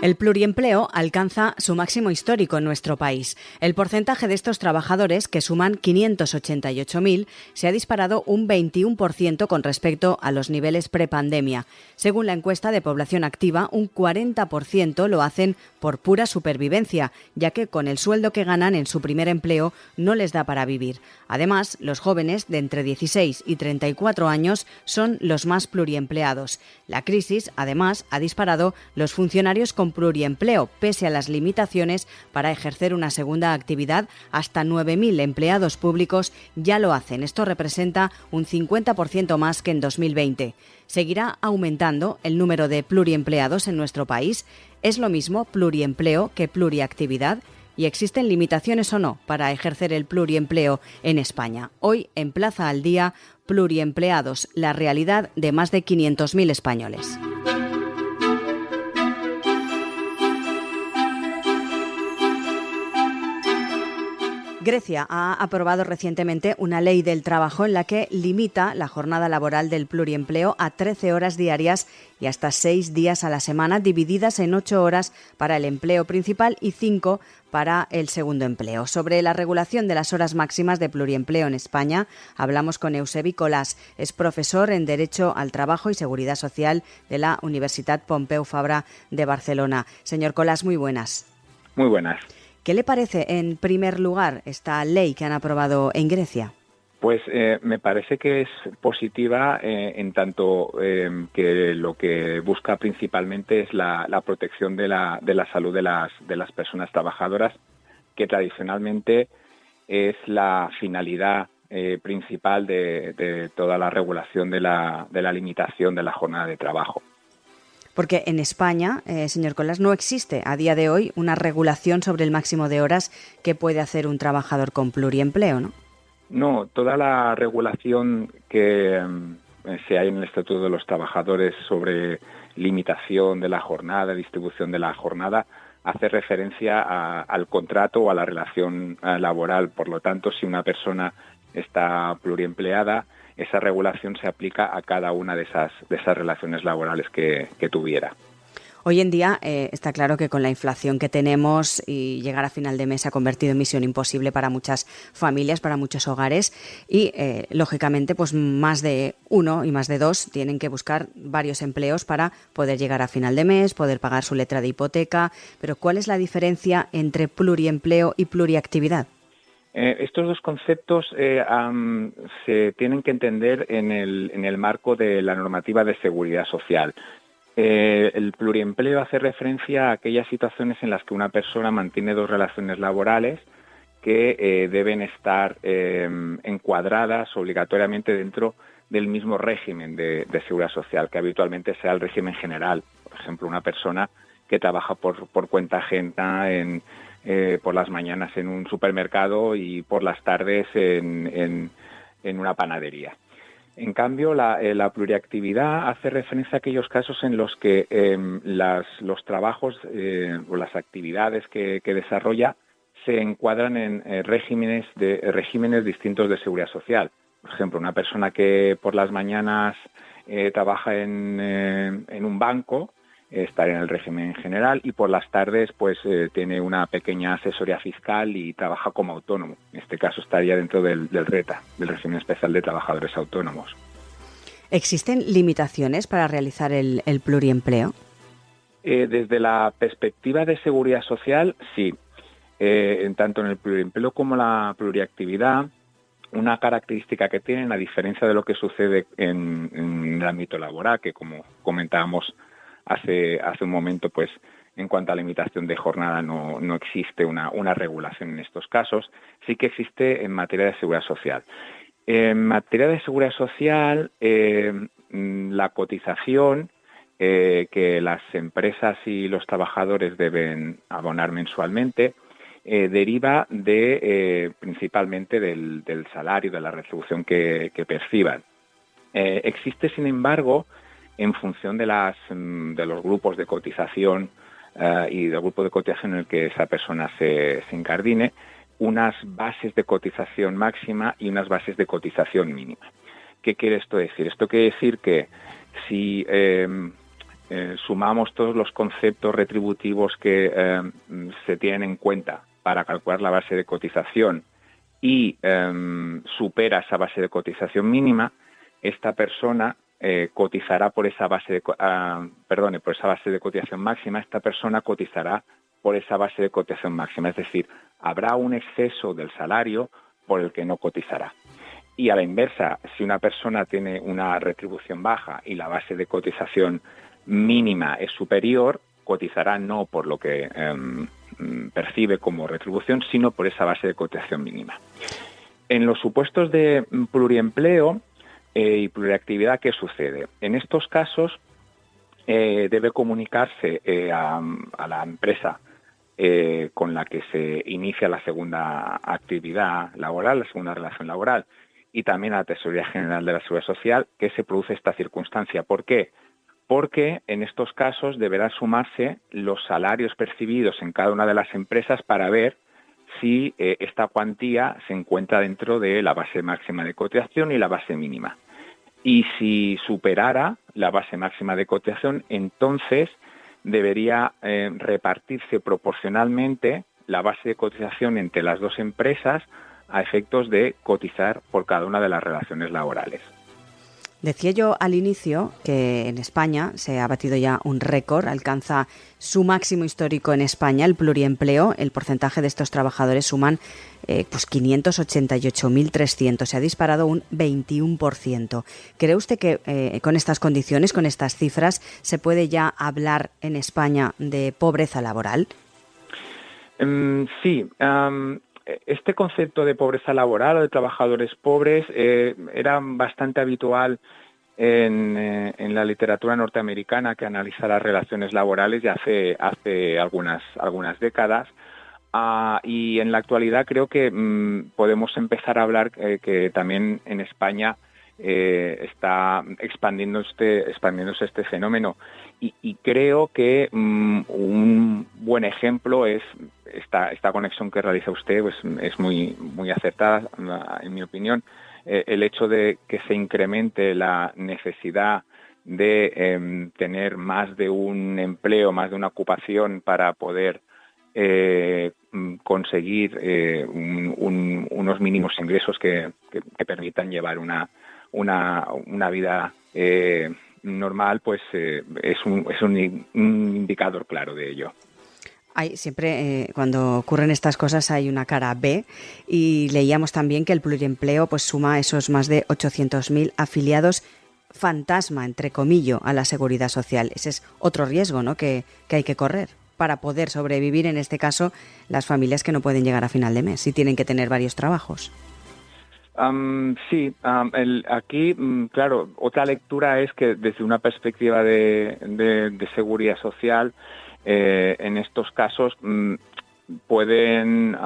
El pluriempleo alcanza su máximo histórico en nuestro país. El porcentaje de estos trabajadores, que suman 588.000, se ha disparado un 21% con respecto a los niveles prepandemia. Según la encuesta de población activa, un 40% lo hacen por pura supervivencia, ya que con el sueldo que ganan en su primer empleo no les da para vivir. Además, los jóvenes de entre 16 y 34 años son los más pluriempleados. La crisis, además, ha disparado los funcionarios con pluriempleo, pese a las limitaciones para ejercer una segunda actividad. Hasta 9.000 empleados públicos ya lo hacen. Esto representa un 50% más que en 2020. ¿Seguirá aumentando el número de pluriempleados en nuestro país? ¿Es lo mismo pluriempleo que pluriactividad? ¿Y existen limitaciones o no para ejercer el pluriempleo en España? Hoy, en Plaza al Día, pluriempleados, la realidad de más de 500.000 españoles. Grecia ha aprobado recientemente una ley del trabajo en la que limita la jornada laboral del pluriempleo a 13 horas diarias y hasta 6 días a la semana, divididas en 8 horas para el empleo principal y 5 para el segundo empleo. Sobre la regulación de las horas máximas de pluriempleo en España, hablamos con Eusebi Colás. Es profesor en Derecho al Trabajo y Seguridad Social de la Universitat Pompeu Fabra de Barcelona. Señor Colás, muy buenas. Muy buenas. ¿Qué le parece, en primer lugar, esta ley que han aprobado en Grecia? Pues me parece que es positiva en tanto que lo que busca principalmente es la protección de la salud de las personas trabajadoras, que tradicionalmente es la finalidad principal de toda la regulación de la limitación de la jornada de trabajo. Porque en España, señor Colás, no existe a día de hoy una regulación sobre el máximo de horas que puede hacer un trabajador con pluriempleo, ¿no? No, toda la regulación que se hay en el Estatuto de los Trabajadores sobre limitación de la jornada, distribución de la jornada, hace referencia al contrato o a la relación laboral. Por lo tanto, si una persona está pluriempleada, esa regulación se aplica a cada una de esas relaciones laborales que tuviera. Hoy en día está claro que con la inflación que tenemos y llegar a final de mes se ha convertido en misión imposible para muchas familias, para muchos hogares y, lógicamente, pues más de uno y más de dos tienen que buscar varios empleos para poder llegar a final de mes, poder pagar su letra de hipoteca. Pero ¿cuál es la diferencia entre pluriempleo y pluriactividad? Estos dos conceptos se tienen que entender en el marco de la normativa de seguridad social. El pluriempleo hace referencia a aquellas situaciones en las que una persona mantiene dos relaciones laborales que deben estar encuadradas obligatoriamente dentro del mismo régimen de seguridad social, que habitualmente sea el régimen general. Por ejemplo, una persona que trabaja por cuenta ajena por las mañanas en un supermercado y por las tardes en una panadería. En cambio, la pluriactividad hace referencia a aquellos casos en los que los trabajos o las actividades que desarrolla se encuadran en regímenes distintos de seguridad social. Por ejemplo, una persona que por las mañanas trabaja en un banco, estaría en el régimen general, y por las tardes pues tiene una pequeña asesoría fiscal y trabaja como autónomo. En este caso estaría dentro del RETA, del régimen especial de trabajadores autónomos. ¿Existen limitaciones para realizar el pluriempleo? Desde la perspectiva de seguridad social, sí. Tanto en el pluriempleo como la pluriactividad, una característica que tienen, a diferencia de lo que sucede en el ámbito laboral, que como comentábamos hace un momento, pues en cuanto a limitación de jornada no existe una regulación en estos casos, sí que existe en materia de seguridad social. En materia de seguridad social, la cotización que las empresas y los trabajadores deben abonar mensualmente deriva principalmente del salario, de la retribución que perciban. Existe, sin embargo, en función de los grupos de cotización y del grupo de cotización en el que esa persona se incardine, unas bases de cotización máxima y unas bases de cotización mínima. ¿Qué quiere esto decir? Esto quiere decir que si sumamos todos los conceptos retributivos que se tienen en cuenta para calcular la base de cotización y supera esa base de cotización mínima, esta persona cotizará por esa base por esa base de cotización máxima. Esta persona cotizará por esa base de cotización máxima, es decir, habrá un exceso del salario por el que no cotizará. Y a la inversa, si una persona tiene una retribución baja y la base de cotización mínima es superior, cotizará no por lo que percibe como retribución, sino por esa base de cotización mínima. En los supuestos de pluriempleo y pluriactividad, ¿qué sucede? En estos casos debe comunicarse a la empresa con la que se inicia la segunda actividad laboral, la segunda relación laboral, y también a la Tesorería General de la Seguridad Social que se produce esta circunstancia. ¿Por qué? Porque en estos casos deberán sumarse los salarios percibidos en cada una de las empresas para ver si esta cuantía se encuentra dentro de la base máxima de cotización y la base mínima. Y si superara la base máxima de cotización, entonces debería repartirse proporcionalmente la base de cotización entre las dos empresas a efectos de cotizar por cada una de las relaciones laborales. Decía yo al inicio que en España se ha batido ya un récord, alcanza su máximo histórico en España, el pluriempleo. El porcentaje de estos trabajadores suman 588.300, se ha disparado un 21%. ¿Cree usted que con estas condiciones, con estas cifras, se puede ya hablar en España de pobreza laboral? Sí. Este concepto de pobreza laboral o de trabajadores pobres era bastante habitual en la literatura norteamericana que analiza las relaciones laborales ya hace algunas décadas. Y en la actualidad creo que podemos empezar a hablar que también en España está expandiéndose este fenómeno. Y creo que un buen ejemplo es esta conexión que realiza usted, pues es muy acertada, en mi opinión. El hecho de que se incremente la necesidad de tener más de un empleo, más de una ocupación para poder conseguir unos mínimos ingresos que permitan llevar una vida normal, pues es un indicador claro de ello. Siempre cuando ocurren estas cosas hay una cara B, y leíamos también que el pluriempleo pues suma esos más de 800.000 afiliados fantasma, entre comillas, a la seguridad social. Ese es otro riesgo, ¿no?, que hay que correr para poder sobrevivir, en este caso, las familias que no pueden llegar a final de mes y tienen que tener varios trabajos. Sí, aquí, claro, otra lectura es que desde una perspectiva de seguridad social, en estos casos pueden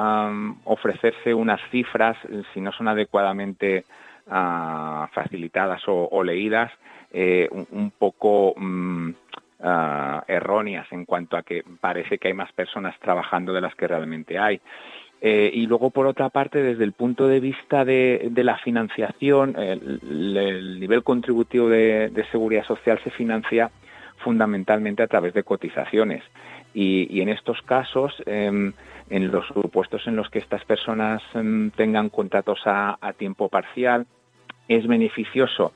ofrecerse unas cifras, si no son adecuadamente facilitadas o leídas, un poco erróneas en cuanto a que parece que hay más personas trabajando de las que realmente hay. Y luego, por otra parte, desde el punto de vista de la financiación, el nivel contributivo de seguridad social se financia fundamentalmente a través de cotizaciones. Y en estos casos, en los supuestos en los que estas personas tengan contratos a tiempo parcial, es beneficioso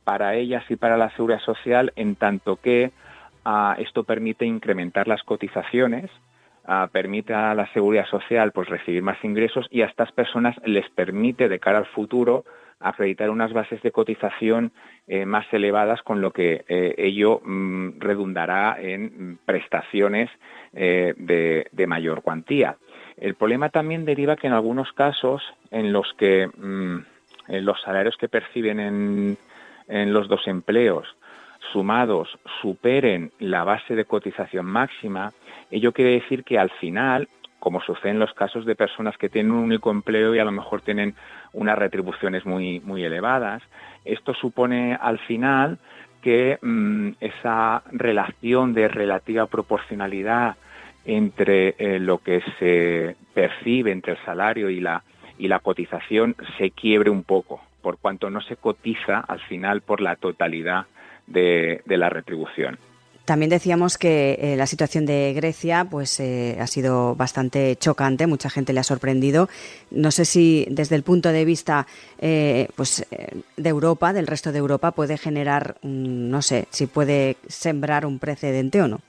para ellas y para la seguridad social, en tanto que esto permite incrementar las cotizaciones, permite a la seguridad social pues recibir más ingresos, y a estas personas les permite de cara al futuro acreditar unas bases de cotización más elevadas, con lo que ello redundará en prestaciones de mayor cuantía. El problema también deriva que en algunos casos en los que los salarios que perciben en los dos empleos sumados superen la base de cotización máxima, ello quiere decir que al final, como sucede en los casos de personas que tienen un único empleo y a lo mejor tienen unas retribuciones muy elevadas, esto supone al final que esa relación de relativa proporcionalidad entre lo que se percibe entre el salario y la cotización se quiebre un poco, por cuanto no se cotiza al final por la totalidad de la retribución. También decíamos que la situación de Grecia pues ha sido bastante chocante, mucha gente le ha sorprendido. No sé si desde el punto de vista de Europa, del resto de Europa, puede generar, no sé, si puede sembrar un precedente o no.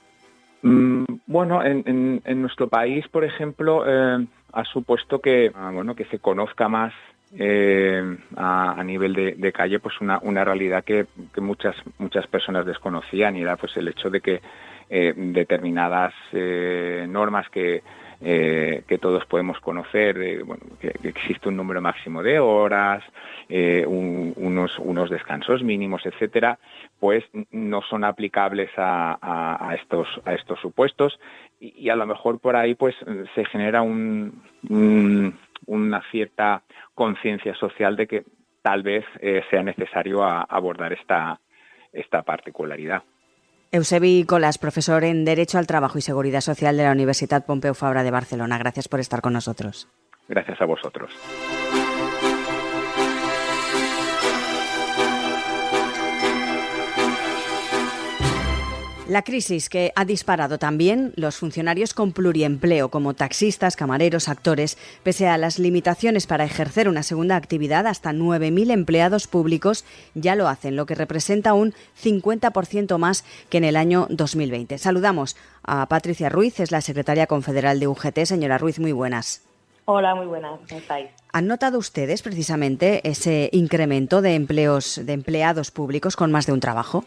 Bueno, en nuestro país, por ejemplo, ha supuesto que se conozca más a nivel de calle, pues una realidad que muchas personas desconocían, y era pues el hecho de que determinadas normas que todos podemos conocer, que existe un número máximo de horas, unos descansos mínimos, etcétera, pues no son aplicables a estos supuestos, y a lo mejor por ahí pues se genera una cierta conciencia social de que tal vez sea necesario abordar esta particularidad. Eusebi Colas, profesor en Derecho al Trabajo y Seguridad Social de la Universitat Pompeu Fabra de Barcelona. Gracias por estar con nosotros. Gracias a vosotros. La crisis que ha disparado también los funcionarios con pluriempleo, como taxistas, camareros, actores. Pese a las limitaciones para ejercer una segunda actividad, hasta 9.000 empleados públicos ya lo hacen, lo que representa un 50% más que en el año 2020. Saludamos a Patricia Ruiz, es la secretaria confederal de UGT. Señora Ruiz, muy buenas. Hola, muy buenas, ¿cómo estáis? ¿Han notado ustedes precisamente ese incremento de empleados públicos con más de un trabajo?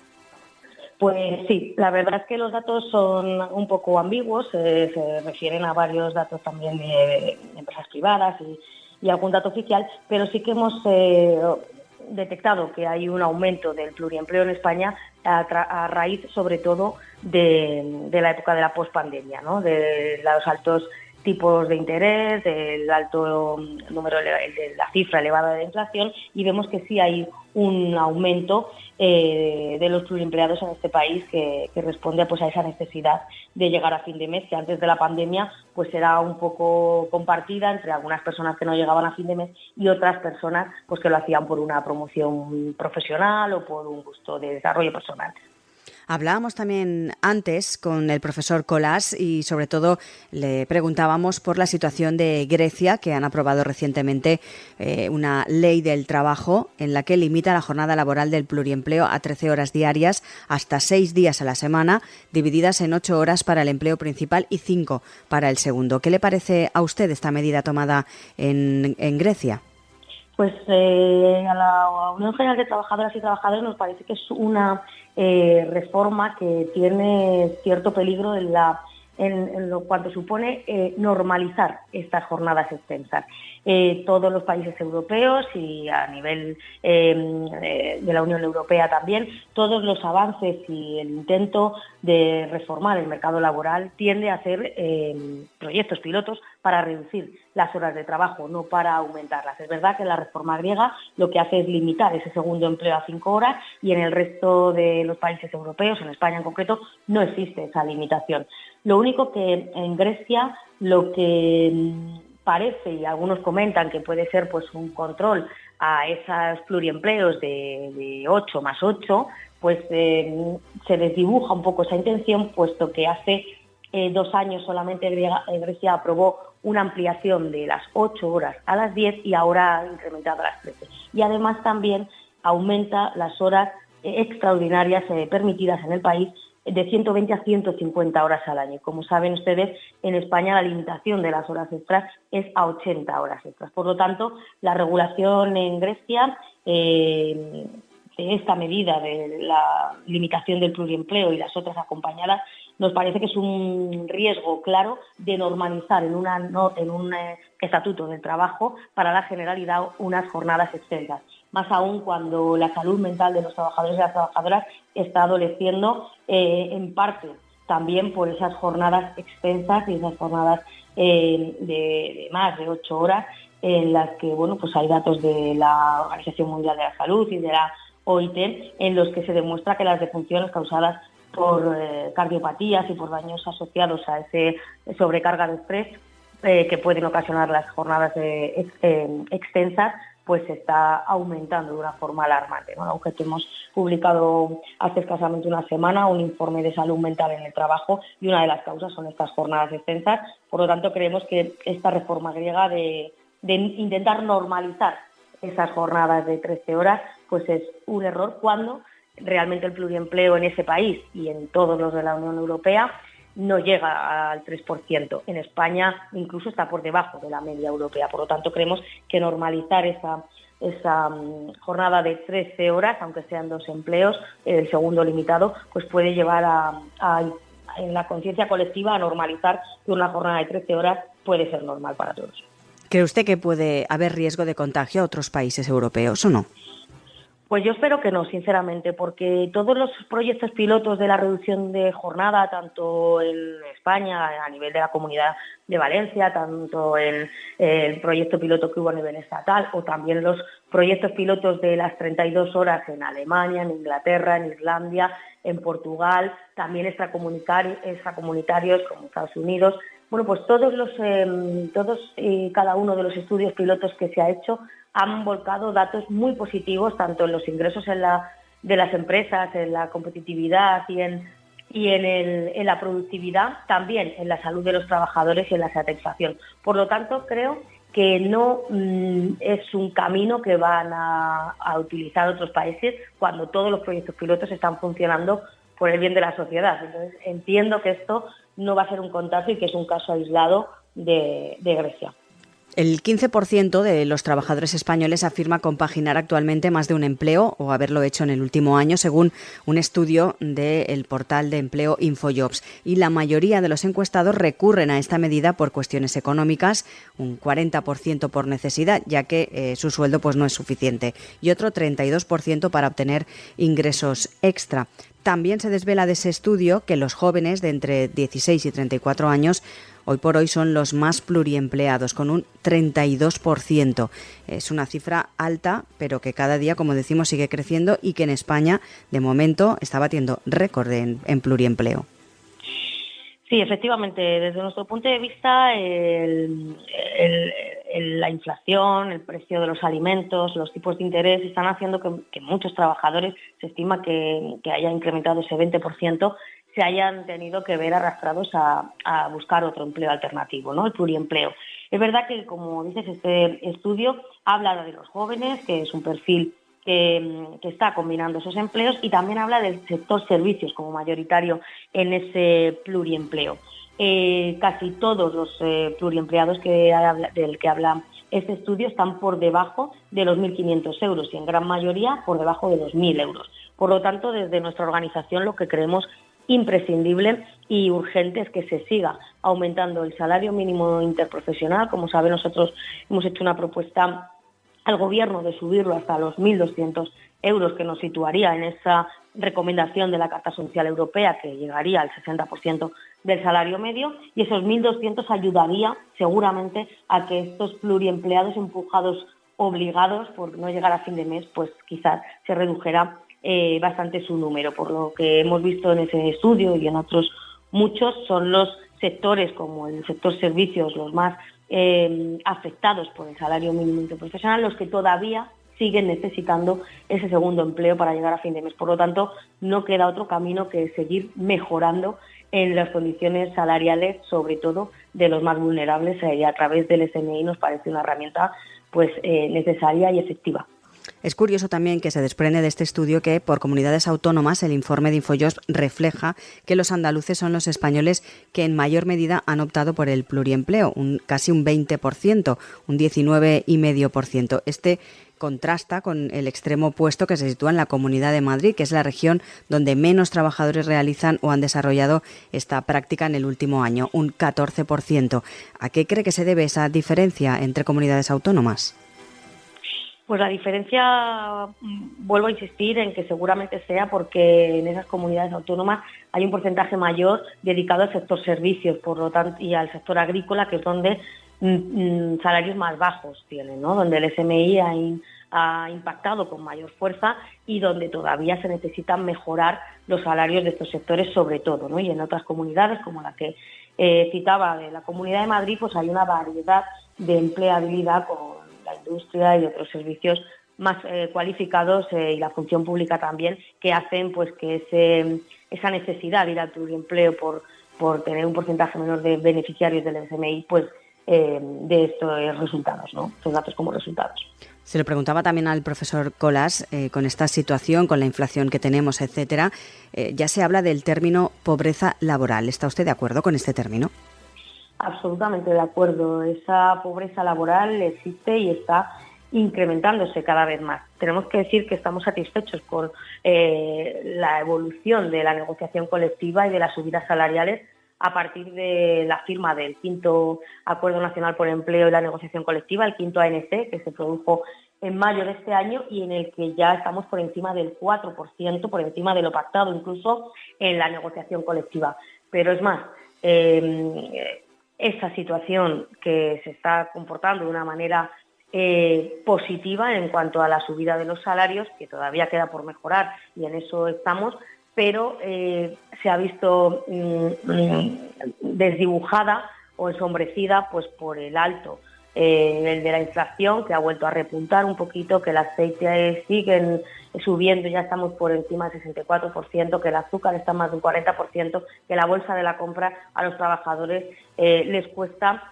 Pues sí, la verdad es que los datos son un poco ambiguos, se refieren a varios datos también de empresas privadas y algún dato oficial, pero sí que hemos detectado que hay un aumento del pluriempleo en España a raíz sobre todo de la época de la pospandemia, ¿no? De los altos tipos de interés, del alto número de la cifra elevada de inflación, y vemos que sí hay un aumento de los pluriempleados en este país que responde pues a esa necesidad de llegar a fin de mes, que antes de la pandemia pues era un poco compartida entre algunas personas que no llegaban a fin de mes y otras personas pues que lo hacían por una promoción profesional o por un gusto de desarrollo personal. Hablábamos también antes con el profesor Colas y sobre todo le preguntábamos por la situación de Grecia, que han aprobado recientemente una ley del trabajo en la que limita la jornada laboral del pluriempleo a 13 horas diarias hasta 6 días a la semana, divididas en 8 horas para el empleo principal y 5 para el segundo. ¿Qué le parece a usted esta medida tomada en Grecia? Pues a la Unión General de Trabajadoras y Trabajadores nos parece que es una reforma que tiene cierto peligro en lo cuanto supone normalizar estas jornadas extensas. Todos los países europeos y a nivel de la Unión Europea también, todos los avances y el intento de reformar el mercado laboral tiende a hacer proyectos pilotos para reducir las horas de trabajo, no para aumentarlas. Es verdad que la reforma griega lo que hace es limitar ese segundo empleo a 5 horas y en el resto de los países europeos, en España en concreto, no existe esa limitación. Lo único que en Grecia lo que parece, y algunos comentan que puede ser pues un control a esos pluriempleos de 8 más 8, pues se desdibuja un poco esa intención, puesto que hace 2 años solamente Grecia aprobó una ampliación de las 8 horas a las 10 y ahora ha incrementado a las 13. Y además también aumenta las horas extraordinarias permitidas en el país de 120 a 150 horas al año. Como saben ustedes, en España la limitación de las horas extras es a 80 horas extras. Por lo tanto, la regulación en Grecia de esta medida de la limitación del pluriempleo y las otras acompañadas nos parece que es un riesgo claro de normalizar en un estatuto del trabajo para la generalidad unas jornadas extensas. Más aún cuando la salud mental de los trabajadores y las trabajadoras está adoleciendo en parte también por esas jornadas extensas y esas jornadas de más de 8 horas en las que pues hay datos de la Organización Mundial de la Salud y de la OIT en los que se demuestra que las defunciones causadas por cardiopatías y por daños asociados a ese sobrecarga de estrés que pueden ocasionar las jornadas extensas pues está aumentando de una forma alarmante, ¿no? Aunque hemos publicado hace escasamente una semana un informe de salud mental en el trabajo y una de las causas son estas jornadas extensas. Por lo tanto, creemos que esta reforma griega de intentar normalizar esas jornadas de 13 horas, pues es un error cuando realmente el pluriempleo en ese país y en todos los de la Unión Europea no llega al 3%. En España incluso está por debajo de la media europea. Por lo tanto, creemos que normalizar esa jornada de 13 horas, aunque sean 2 empleos, el segundo limitado, pues puede llevar en la conciencia colectiva a normalizar que una jornada de 13 horas puede ser normal para todos. ¿Cree usted que puede haber riesgo de contagio a otros países europeos o no? Pues yo espero que no, sinceramente, porque todos los proyectos pilotos de la reducción de jornada, tanto en España, a nivel de la Comunidad de Valencia, tanto en el proyecto piloto que hubo a nivel estatal, o también los proyectos pilotos de las 32 horas en Alemania, en Inglaterra, en Islandia, en Portugal, también extracomunitarios como Estados Unidos. Bueno, pues todos y cada uno de los estudios pilotos que se ha hecho han volcado datos muy positivos, tanto en los ingresos de las empresas, en la competitividad y en la productividad, también en la salud de los trabajadores y en la satisfacción. Por lo tanto, creo que no es un camino que van a utilizar otros países cuando todos los proyectos pilotos están funcionando por el bien de la sociedad. Entonces, entiendo que esto no va a ser un contagio y que es un caso aislado de Grecia. El 15% de los trabajadores españoles afirma compaginar actualmente más de un empleo o haberlo hecho en el último año, según un estudio del portal de empleo InfoJobs. Y la mayoría de los encuestados recurren a esta medida por cuestiones económicas, un 40% por necesidad, ya que su sueldo pues no es suficiente, y otro 32% para obtener ingresos extra. También se desvela de ese estudio que los jóvenes de entre 16 y 34 años hoy por hoy son los más pluriempleados, con un 32%. Es una cifra alta, pero que cada día, como decimos, sigue creciendo y que en España, de momento, está batiendo récord en pluriempleo. Sí, efectivamente, desde nuestro punto de vista, la inflación, el precio de los alimentos, los tipos de interés están haciendo que muchos trabajadores, se estima que haya incrementado ese 20%, se hayan tenido que ver arrastrados a buscar otro empleo alternativo, ¿no? El pluriempleo. Es verdad que, como dices, este estudio habla de los jóvenes, que es un perfil que está combinando esos empleos, y también habla del sector servicios como mayoritario en ese pluriempleo. Casi todos los pluriempleados del que habla este estudio están por debajo de los 1.500 euros y en gran mayoría por debajo de los 1.000 euros. Por lo tanto, desde nuestra organización lo que creemos imprescindible y urgente es que se siga aumentando el salario mínimo interprofesional. Como sabe, nosotros hemos hecho una propuesta al Gobierno de subirlo hasta los 1.200 euros, que nos situaría en esa recomendación de la Carta Social Europea, que llegaría al 60% del salario medio, y esos 1.200 ayudaría seguramente a que estos pluriempleados empujados, obligados por no llegar a fin de mes, pues quizás se redujera bastante su número. Por lo que hemos visto en ese estudio y en otros muchos, son los sectores como el sector servicios los más afectados por el salario mínimo interprofesional, los que todavía siguen necesitando ese segundo empleo para llegar a fin de mes. Por lo tanto, no queda otro camino que seguir mejorando en las condiciones salariales, sobre todo de los más vulnerables, y a través del SMI nos parece una herramienta pues necesaria y efectiva. Es curioso también que se desprende de este estudio que por comunidades autónomas el informe de InfoJobs refleja que los andaluces son los españoles que en mayor medida han optado por el pluriempleo, casi un 20%, un 19,5%. Este contrasta con el extremo opuesto que se sitúa en la Comunidad de Madrid, que es la región donde menos trabajadores realizan o han desarrollado esta práctica en el último año, un 14%. ¿A qué cree que se debe esa diferencia entre comunidades autónomas? Pues la diferencia, vuelvo a insistir en que seguramente sea porque en esas comunidades autónomas hay un porcentaje mayor dedicado al sector servicios, por lo tanto, y al sector agrícola, que es donde salarios más bajos tienen, ¿no? Donde el SMI ha impactado con mayor fuerza y donde todavía se necesitan mejorar los salarios de estos sectores, sobre todo, ¿no? Y en otras comunidades, como la que citaba de la Comunidad de Madrid, pues hay una variedad de empleabilidad con la industria y otros servicios más cualificados y la función pública también, que hacen pues que esa necesidad de ir al pluriempleo por tener un porcentaje menor de beneficiarios del SMI, pues de estos resultados, ¿no? Estos datos como resultados. Se lo preguntaba también al profesor Colas, con esta situación, con la inflación que tenemos, etcétera, ya se habla del término pobreza laboral. ¿Está usted de acuerdo con este término? Absolutamente de acuerdo. Esa pobreza laboral existe y está incrementándose cada vez más. Tenemos que decir que estamos satisfechos con la evolución de la negociación colectiva y de las subidas salariales a partir de la firma del 5º Acuerdo Nacional por el Empleo y la Negociación Colectiva, el 5º ANC, que se produjo en mayo de este año y en el que ya estamos por encima del 4%, por encima de lo pactado incluso en la negociación colectiva. Pero es más, esa situación que se está comportando de una manera positiva en cuanto a la subida de los salarios, que todavía queda por mejorar y en eso estamos, pero se ha visto desdibujada o ensombrecida pues por el alto nivel de la inflación, que ha vuelto a repuntar un poquito, que el aceite sigue subiendo, ya estamos por encima del 64%, que el azúcar está más del 40%, que la bolsa de la compra a los trabajadores les cuesta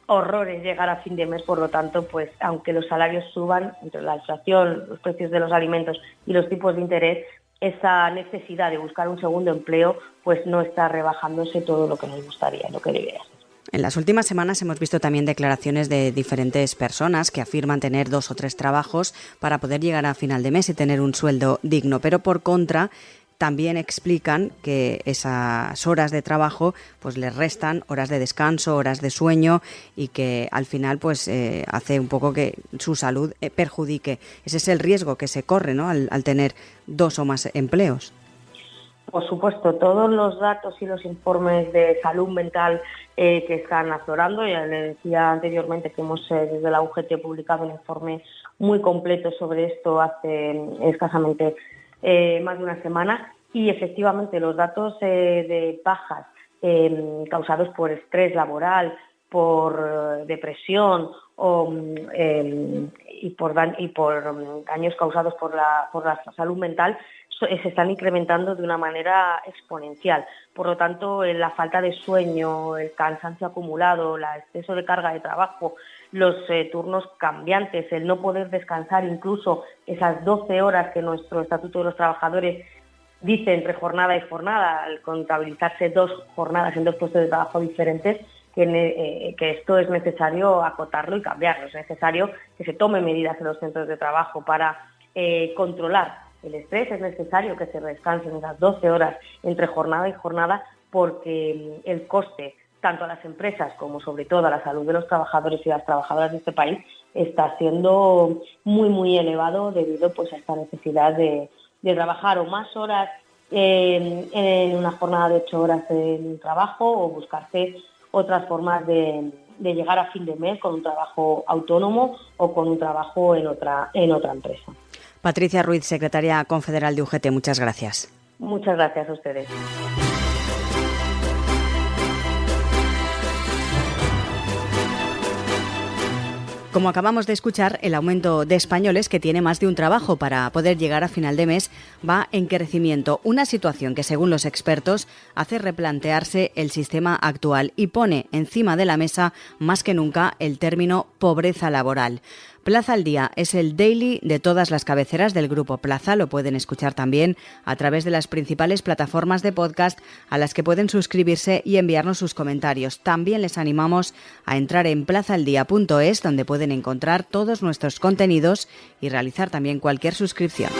horrores llegar a fin de mes. Por lo tanto, pues aunque los salarios suban, entre la inflación, los precios de los alimentos y los tipos de interés, esa necesidad de buscar un segundo empleo pues no está rebajándose todo lo que nos gustaría, lo que debería ser. En las últimas semanas hemos visto también declaraciones de diferentes personas que afirman tener 2 o 3 trabajos para poder llegar a final de mes y tener un sueldo digno, pero por contra también explican que esas horas de trabajo pues les restan horas de descanso, horas de sueño y que al final pues hace un poco que su salud perjudique. Ese es el riesgo que se corre, ¿no?, al tener 2 o más empleos. Por supuesto, todos los datos y los informes de salud mental que están aflorando, ya le decía anteriormente que hemos desde la UGT publicado un informe muy completo sobre esto hace escasamente más de una semana, y efectivamente los datos de bajas causados por estrés laboral, por depresión y por daños causados por la salud mental se están incrementando de una manera exponencial. Por lo tanto, la falta de sueño, el cansancio acumulado, el exceso de carga de trabajo, los turnos cambiantes, el no poder descansar, incluso esas 12 horas que nuestro Estatuto de los Trabajadores dice entre jornada y jornada, al contabilizarse 2 jornadas en 2 puestos de trabajo diferentes, que esto es necesario acotarlo y cambiarlo. Es necesario que se tomen medidas en los centros de trabajo para controlar el estrés. Es necesario que se descansen esas 12 horas entre jornada y jornada, porque el coste tanto a las empresas como sobre todo a la salud de los trabajadores y las trabajadoras de este país está siendo muy muy elevado debido pues a esta necesidad de trabajar o más horas en una jornada de 8 horas de trabajo, o buscarse otras formas de llegar a fin de mes con un trabajo autónomo o con un trabajo en otra empresa. Patricia Ruiz, secretaria confederal de UGT, muchas gracias. Muchas gracias a ustedes. Como acabamos de escuchar, el aumento de españoles que tiene más de un trabajo para poder llegar a final de mes va en crecimiento, una situación que, según los expertos, hace replantearse el sistema actual y pone encima de la mesa más que nunca el término pobreza laboral. Plaza al Día es el daily de todas las cabeceras del Grupo Plaza. Lo pueden escuchar también a través de las principales plataformas de podcast a las que pueden suscribirse y enviarnos sus comentarios. También les animamos a entrar en plazaldía.es, donde pueden encontrar todos nuestros contenidos y realizar también cualquier suscripción.